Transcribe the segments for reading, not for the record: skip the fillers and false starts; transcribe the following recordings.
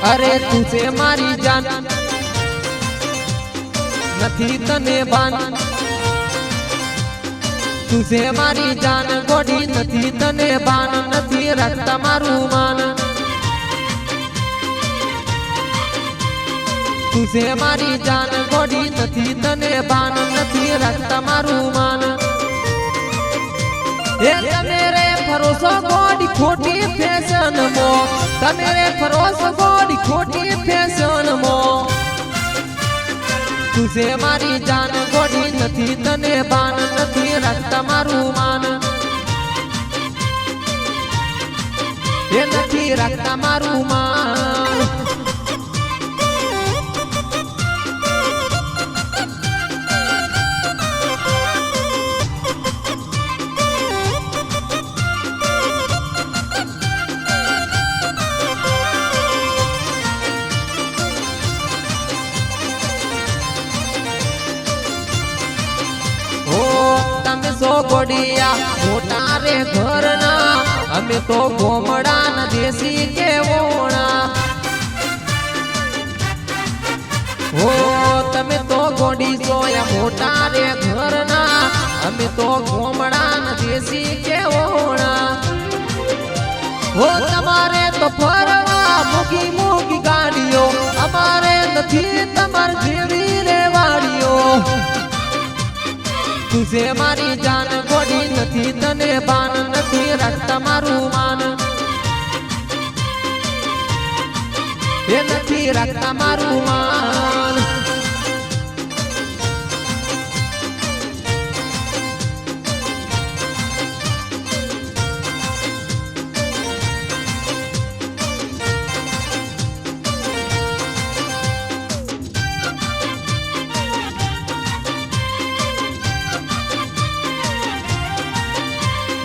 अरे तुझे मारी जान नथी तने बान तुझे मारी जान गोडी नथी तने बान नथी रखता मारू मान तुझे मारी जान गोडी नथी तने बान नथी रखता मारू मान ए तमेरे भरोसा गोडी खोटी फैशन मो तमेरे भरोसा गोडी खोटी फैशन मो तुझे मारी जान गोडी नथी तने बान नथी रखता मारू मान ए नथी रखता मारू मान सो गोडिया मोटा रे घरना अमे तो गोमड़ा न देसी के वोणा हो तमे तो गोडी सोया मोटा रे घरना अमे तो गोमड़ा न देसी के वोणा हो तमारे तो फरवा मुगी मुगी गाड़ियो अमारे नथी तमार जेवी रे वाड़ियो तुझे मारी जान गोडी नथी तने बान नथी रखता मारू मान ये नथी रखता मारू मान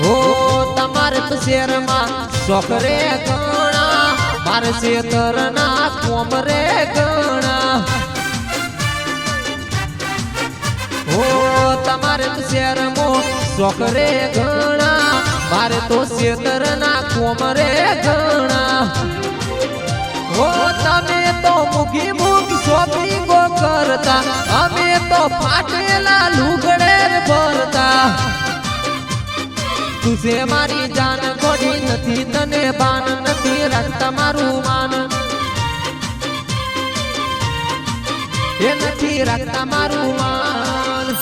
हो तमारे तो शेर मां सोकरे गणा मारे से तरना कोमरे गणा हो तमारे तो शेर मो सोकरे गणा मारे तो से तरना कोमरे गणा हो तमे तो मुगी मुगी शॉपिंग करता हमें तो फाटेला लुगड़े भरता तुझे मारी जान गोडी नथी तने बान नथी रखता मारू मान ये नथी रखता मारू मान।